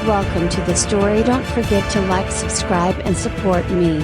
Welcome to the story. Don't forget to like, subscribe and support me.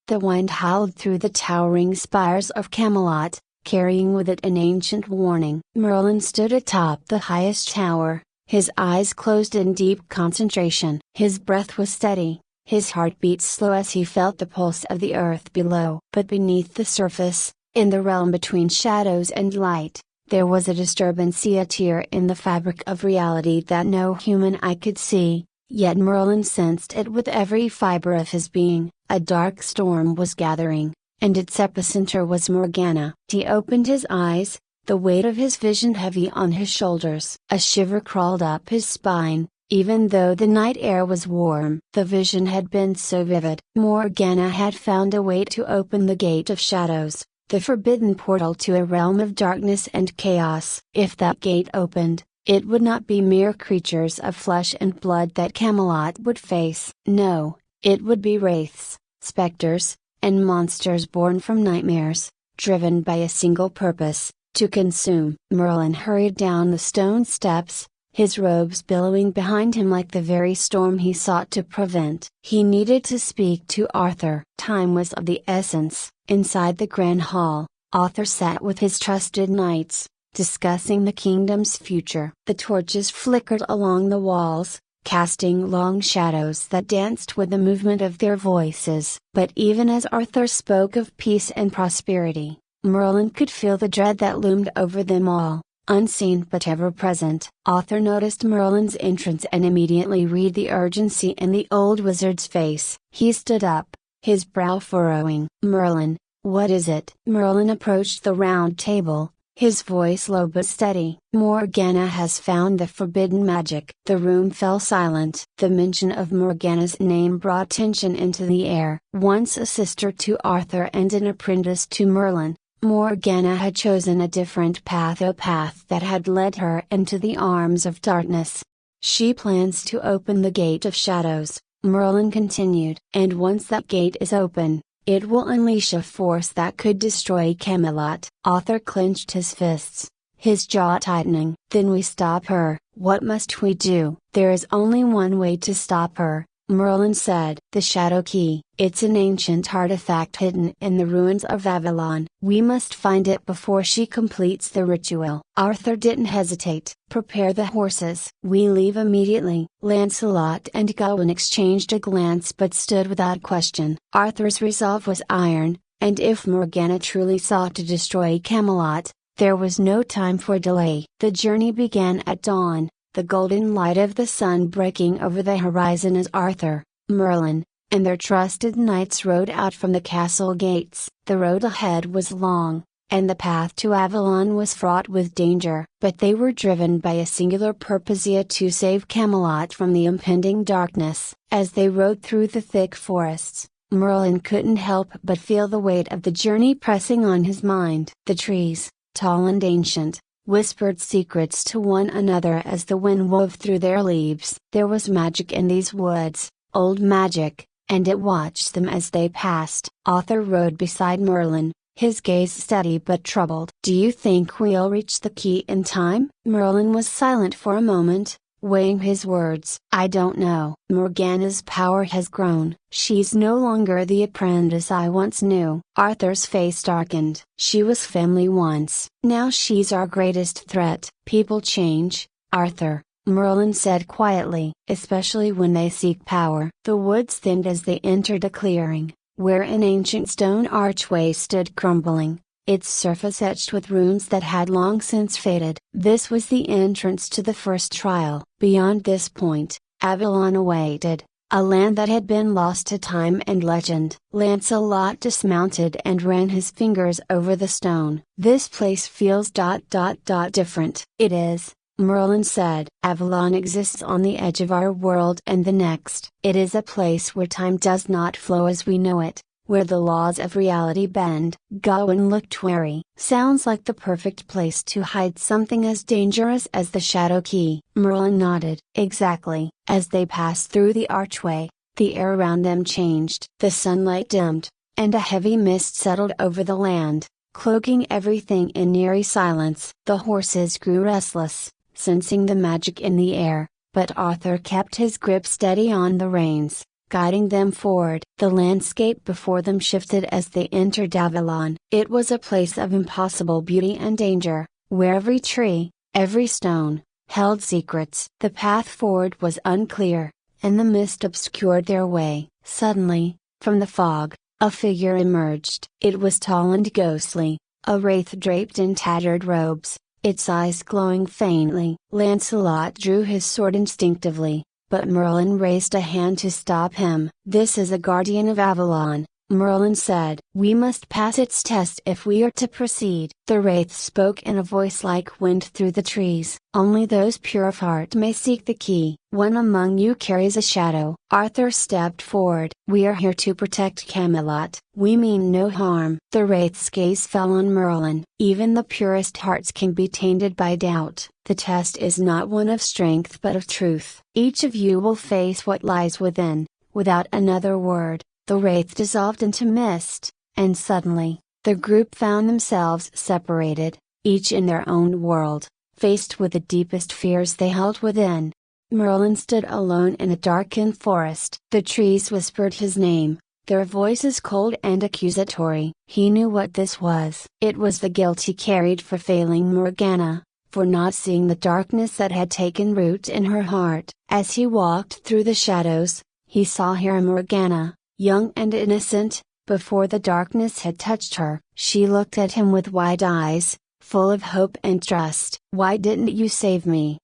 The wind howled through the towering spires of Camelot, carrying with it an ancient warning. Merlin stood atop the highest tower, his eyes closed in deep concentration. His breath was steady, his heart beat slow as he felt the pulse of the earth below. But beneath the surface, in the realm between shadows and light, there was a disturbance, a tear in the fabric of reality that no human eye could see, yet Merlin sensed it with every fiber of his being. A dark storm was gathering, and its epicenter was Morgana. He opened his eyes, the weight of his vision heavy on his shoulders. A shiver crawled up his spine, even though the night air was warm. The vision had been so vivid. Morgana had found a way to open the gate of shadows, the forbidden portal to a realm of darkness and chaos. If that gate opened, it would not be mere creatures of flesh and blood that Camelot would face. No, it would be wraiths, specters, and monsters born from nightmares, driven by a single purpose, to consume. Merlin hurried down the stone steps, his robes billowing behind him like the very storm he sought to prevent. He needed to speak to Arthur. Time was of the essence. Inside the grand hall, Arthur sat with his trusted knights, discussing the kingdom's future. The torches flickered along the walls, casting long shadows that danced with the movement of their voices. But even as Arthur spoke of peace and prosperity, Merlin could feel the dread that loomed over them all, unseen but ever present. Arthur noticed Merlin's entrance and immediately read the urgency in the old wizard's face. He stood up, his brow furrowing. "Merlin, what is it?" Merlin approached the round table, his voice low but steady. "Morgana has found the forbidden magic." The room fell silent. The mention of Morgana's name brought tension into the air. Once a sister to Arthur and an apprentice to Merlin, Morgana had chosen a different path, a path that had led her into the arms of darkness. "She plans to open the gate of shadows," Merlin continued. "And once that gate is open, it will unleash a force that could destroy Camelot." Arthur clenched his fists, his jaw tightening. "Then we stop her." "What must we do?" "There is only one way to stop her," Merlin said. "The Shadow Key. It's an ancient artifact hidden in the ruins of Avalon. We must find it before she completes the ritual." Arthur didn't hesitate. "Prepare the horses." "We leave immediately." Lancelot and Gawain exchanged a glance but stood without question. Arthur's resolve was iron, and if Morgana truly sought to destroy Camelot, there was no time for delay. The journey began at dawn, the golden light of the sun breaking over the horizon as Arthur, Merlin, and their trusted knights rode out from the castle gates. The road ahead was long, and the path to Avalon was fraught with danger. But they were driven by a singular purpose, to save Camelot from the impending darkness. As they rode through the thick forests, Merlin couldn't help but feel the weight of the journey pressing on his mind. The trees, tall and ancient, whispered secrets to one another as the wind wove through their leaves. There was magic in these woods, old magic, and it watched them as they passed. Arthur rode beside Merlin, his gaze steady but troubled. "Do you think we'll reach the key in time?" Merlin was silent for a moment, weighing his words. "I don't know. Morgana's power has grown. She's no longer the apprentice I once knew." Arthur's face darkened. "She was family once. Now she's our greatest threat." "People change, Arthur," Merlin said quietly. "Especially when they seek power." The woods thinned as they entered a clearing, where an ancient stone archway stood crumbling, its surface etched with runes that had long since faded. This was the entrance to the first trial. Beyond this point, Avalon awaited, a land that had been lost to time and legend. Lancelot dismounted and ran his fingers over the stone. "This place feels different." "It is," Merlin said. "Avalon exists on the edge of our world and the next. It is a place where time does not flow as we know it, where the laws of reality bend." Gawain looked wary. "Sounds like the perfect place to hide something as dangerous as the Shadow Key." Merlin nodded. "Exactly." As they passed through the archway, the air around them changed. The sunlight dimmed, and a heavy mist settled over the land, cloaking everything in eerie silence. The horses grew restless, sensing the magic in the air, but Arthur kept his grip steady on the reins, guiding them forward. The landscape before them shifted as they entered Avalon. It was a place of impossible beauty and danger, where every tree, every stone, held secrets. The path forward was unclear, and the mist obscured their way. Suddenly, from the fog, a figure emerged. It was tall and ghostly, a wraith draped in tattered robes, its eyes glowing faintly. Lancelot drew his sword instinctively, but Merlin raised a hand to stop him. "This is a guardian of Avalon," Merlin said. "We must pass its test if we are to proceed." The wraith spoke in a voice like wind through the trees. "Only those pure of heart may seek the key. One among you carries a shadow." Arthur stepped forward. "We are here to protect Camelot. We mean no harm." The wraith's gaze fell on Merlin. "Even the purest hearts can be tainted by doubt. The test is not one of strength but of truth. Each of you will face what lies within." Without another word, the wraith dissolved into mist, and suddenly, the group found themselves separated, each in their own world, faced with the deepest fears they held within. Merlin stood alone in a darkened forest. The trees whispered his name, their voices cold and accusatory. He knew what this was. It was the guilt he carried for failing Morgana, for not seeing the darkness that had taken root in her heart. As he walked through the shadows, he saw here Morgana, young and innocent, before the darkness had touched her. She looked at him with wide eyes, full of hope and trust. "Why didn't you save me?"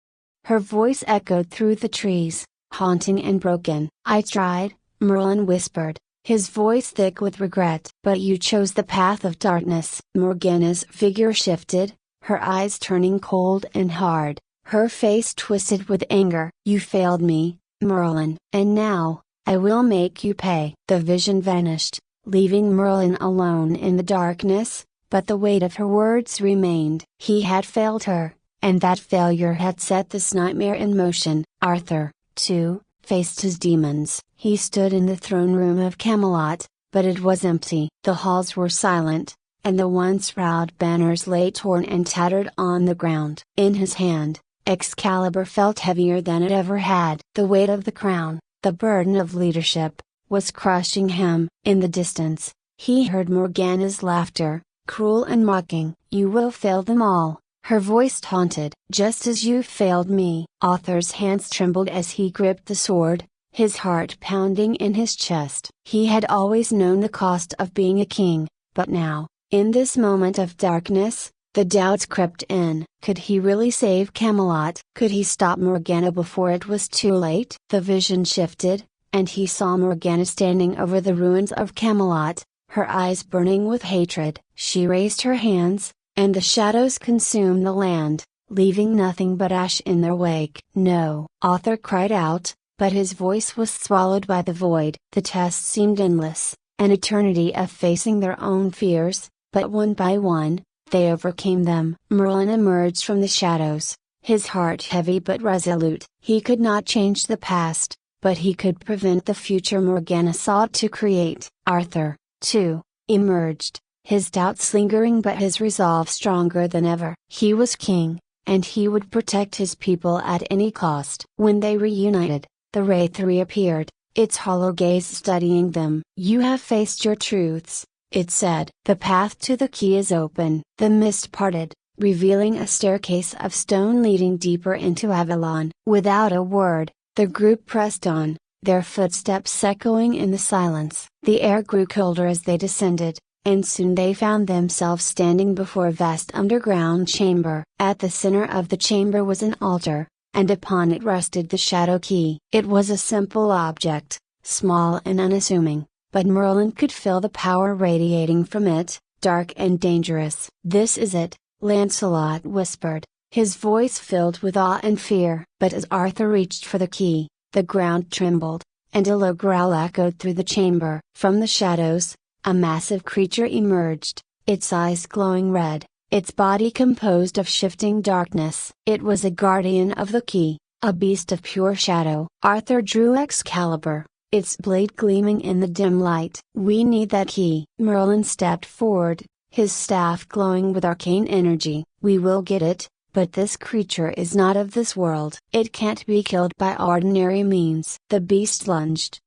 Her voice echoed through the trees, haunting and broken. "I tried," Merlin whispered, his voice thick with regret. "But you chose the path of darkness." Morgana's figure shifted, her eyes turning cold and hard, her face twisted with anger. "You failed me, Merlin. And now, I will make you pay." The vision vanished, leaving Merlin alone in the darkness, but the weight of her words remained. He had failed her, and that failure had set this nightmare in motion. Arthur, too, faced his demons. He stood in the throne room of Camelot, but it was empty. The halls were silent, and the once proud banners lay torn and tattered on the ground. In his hand, Excalibur felt heavier than it ever had. The weight of the crown, the burden of leadership, was crushing him. In the distance, he heard Morgana's laughter, cruel and mocking. "You will fail them all," her voice taunted. "Just as you failed me." Arthur's hands trembled as he gripped the sword, his heart pounding in his chest. He had always known the cost of being a king, but now, in this moment of darkness, the doubts crept in. Could he really save Camelot? Could he stop Morgana before it was too late? The vision shifted, and he saw Morgana standing over the ruins of Camelot, her eyes burning with hatred. She raised her hands, and the shadows consumed the land, leaving nothing but ash in their wake. "No!" Arthur cried out, but his voice was swallowed by the void. The test seemed endless, an eternity of facing their own fears, but one by one, they overcame them. Merlin emerged from the shadows, his heart heavy but resolute. He could not change the past, but he could prevent the future Morgana sought to create. Arthur, too, emerged, his doubts lingering but his resolve stronger than ever. He was king, and he would protect his people at any cost. When they reunited, the wraith reappeared, its hollow gaze studying them. "You have faced your truths," it said. "The path to the key is open." The mist parted, revealing a staircase of stone leading deeper into Avalon. Without a word, the group pressed on, their footsteps echoing in the silence. The air grew colder as they descended, and soon they found themselves standing before a vast underground chamber. At the center of the chamber was an altar, and upon it rested the shadow key. It was a simple object, small and unassuming, but Merlin could feel the power radiating from it, dark and dangerous. "This is it," Lancelot whispered, his voice filled with awe and fear. But as Arthur reached for the key, the ground trembled, and a low growl echoed through the chamber. From the shadows, a massive creature emerged, its eyes glowing red, its body composed of shifting darkness. It was a guardian of the key, a beast of pure shadow. Arthur drew Excalibur, its blade gleaming in the dim light. "We need that key." Merlin stepped forward, his staff glowing with arcane energy. "We will get it, But this creature is not of this world. It can't be killed by ordinary means. The beast lunged.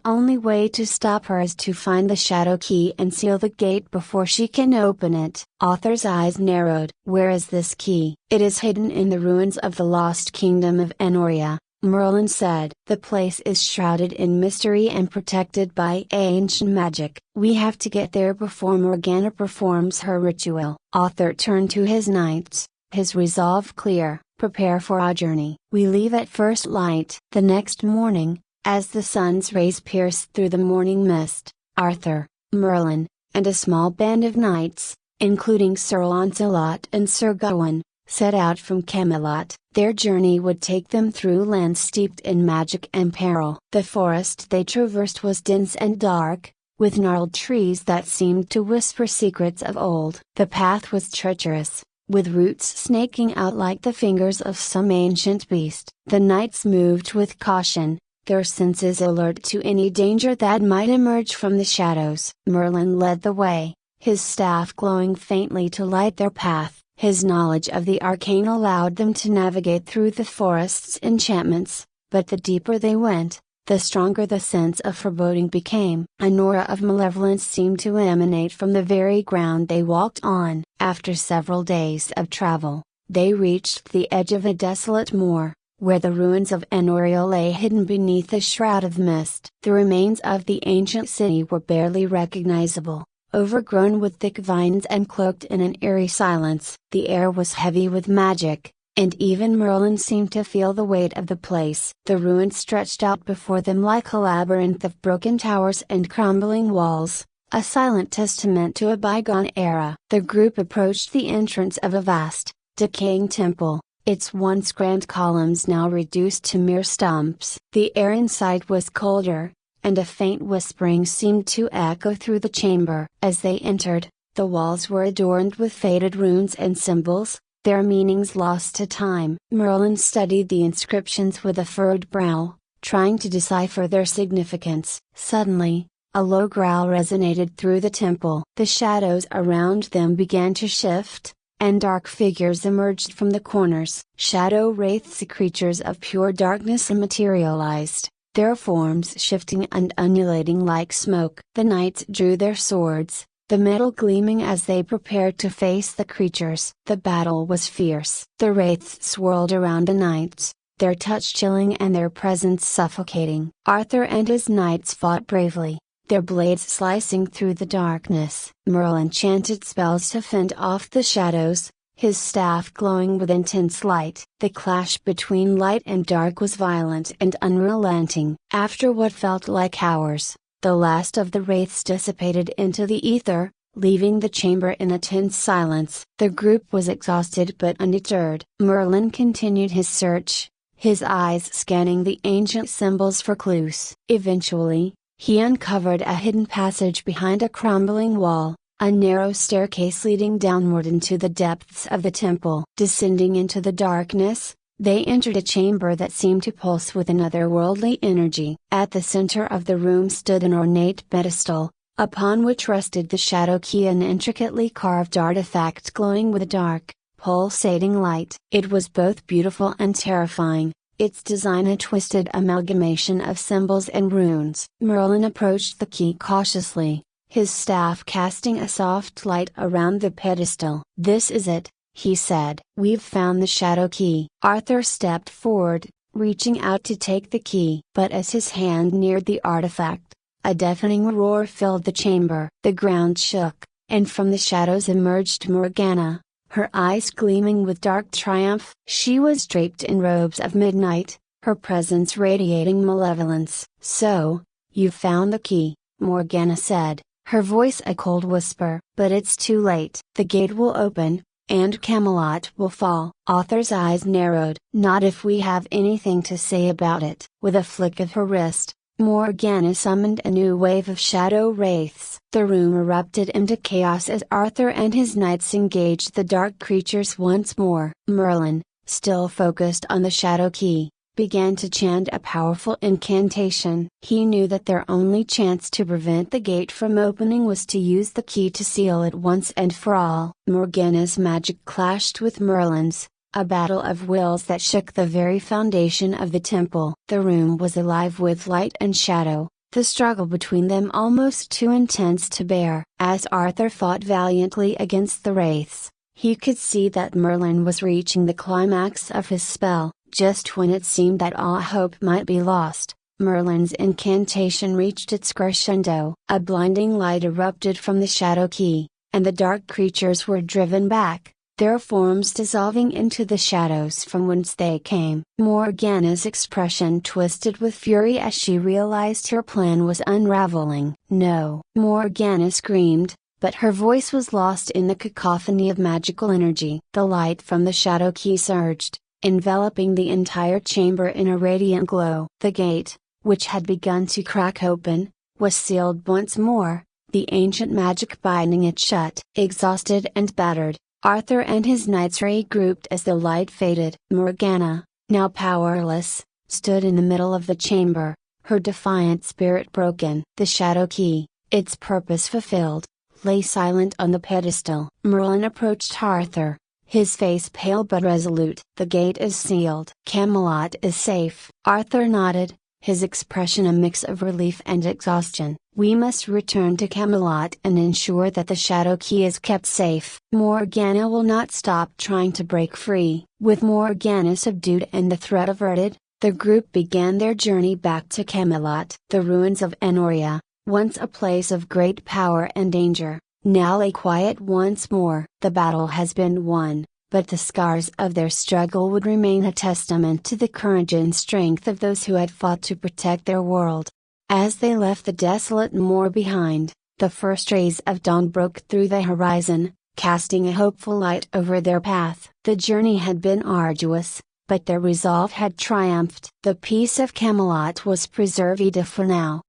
Only way to stop her is to find the shadow key and seal the gate before she can open it. Author's eyes narrowed. Where is this key? It is hidden in the ruins of the lost kingdom of Enoria, Merlin said. The place is shrouded in mystery and protected by ancient magic. We have to get there before Morgana performs her ritual. Author turned to his knights, his resolve clear. Prepare for our journey. We leave at first light. The next morning, as the sun's rays pierced through the morning mist, Arthur, Merlin, and a small band of knights, including Sir Launcelot and Sir Gawain, set out from Camelot. Their journey would take them through lands steeped in magic and peril. The forest they traversed was dense and dark, with gnarled trees that seemed to whisper secrets of old. The path was treacherous, with roots snaking out like the fingers of some ancient beast. The knights moved with caution, their senses alert to any danger that might emerge from the shadows. Merlin led the way, his staff glowing faintly to light their path. His knowledge of the arcane allowed them to navigate through the forest's enchantments, but the deeper they went, the stronger the sense of foreboding became. An aura of malevolence seemed to emanate from the very ground they walked on. After several days of travel, they reached the edge of a desolate moor, where the ruins of Enoria lay hidden beneath a shroud of mist. The remains of the ancient city were barely recognizable, overgrown with thick vines and cloaked in an eerie silence. The air was heavy with magic, and even Merlin seemed to feel the weight of the place. The ruins stretched out before them like a labyrinth of broken towers and crumbling walls, a silent testament to a bygone era. The group approached the entrance of a vast, decaying temple, its once grand columns now reduced to mere stumps. The air inside was colder, and a faint whispering seemed to echo through the chamber. As they entered, the walls were adorned with faded runes and symbols, their meanings lost to time. Merlin studied the inscriptions with a furrowed brow, trying to decipher their significance. Suddenly, a low growl resonated through the temple. The shadows around them began to shift, and dark figures emerged from the corners. Shadow wraiths, creatures of pure darkness, materialized, their forms shifting and undulating like smoke. The knights drew their swords, the metal gleaming as they prepared to face the creatures. The battle was fierce. The wraiths swirled around the knights, their touch chilling and their presence suffocating. Arthur and his knights fought bravely, their blades slicing through the darkness. Merlin chanted spells to fend off the shadows, his staff glowing with intense light. The clash between light and dark was violent and unrelenting. After what felt like hours, the last of the wraiths dissipated into the ether, leaving the chamber in a tense silence. The group was exhausted but undeterred. Merlin continued his search, his eyes scanning the ancient symbols for clues. Eventually, he uncovered a hidden passage behind a crumbling wall, a narrow staircase leading downward into the depths of the temple. Descending into the darkness, they entered a chamber that seemed to pulse with an otherworldly energy. At the center of the room stood an ornate pedestal, upon which rested the shadow key, an intricately carved artifact glowing with a dark, pulsating light. It was both beautiful and terrifying, its design a twisted amalgamation of symbols and runes. Merlin approached the key cautiously, his staff casting a soft light around the pedestal. "This is it," he said. "We've found the shadow key." Arthur stepped forward, reaching out to take the key. But as his hand neared the artifact, a deafening roar filled the chamber. The ground shook, and from the shadows emerged Morgana, her eyes gleaming with dark triumph. She was draped in robes of midnight, her presence radiating malevolence. "So, you've found the key," Morgana said, her voice a cold whisper. "But it's too late. The gate will open, and Camelot will fall." Arthur's eyes narrowed. "Not if we have anything to say about it." With a flick of her wrist, Morgana summoned a new wave of shadow wraiths. The room erupted into chaos as Arthur and his knights engaged the dark creatures once more. Merlin, still focused on the shadow key, began to chant a powerful incantation. He knew that their only chance to prevent the gate from opening was to use the key to seal it once and for all. Morgana's magic clashed with Merlin's, a battle of wills that shook the very foundation of the temple. The room was alive with light and shadow, the struggle between them almost too intense to bear. As Arthur fought valiantly against the wraiths, he could see that Merlin was reaching the climax of his spell. Just when it seemed that all hope might be lost, Merlin's incantation reached its crescendo. A blinding light erupted from the shadow key, and the dark creatures were driven back, their forms dissolving into the shadows from whence they came. Morgana's expression twisted with fury as she realized her plan was unraveling. "No!" Morgana screamed, but her voice was lost in the cacophony of magical energy. The light from the shadow key surged, enveloping the entire chamber in a radiant glow. The gate, which had begun to crack open, was sealed once more, the ancient magic binding it shut. Exhausted and battered, Arthur and his knights regrouped as the light faded. Morgana, now powerless, stood in the middle of the chamber, her defiant spirit broken. The shadow key, its purpose fulfilled, lay silent on the pedestal. Merlin approached Arthur, his face pale but resolute. "The gate is sealed. Camelot is safe." Arthur nodded, his expression a mix of relief and exhaustion. "We must return to Camelot and ensure that the shadow key is kept safe." Morgana will not stop trying to break free. With Morgana subdued and the threat averted, the group began their journey back to Camelot. The ruins of Enoria, once a place of great power and danger, now lay quiet once more. The battle has been won, but the scars of their struggle would remain a testament to the courage and strength of those who had fought to protect their world. As they left the desolate moor behind, the first rays of dawn broke through the horizon, casting a hopeful light over their path. The journey had been arduous, but their resolve had triumphed. The peace of Camelot was preserved for now,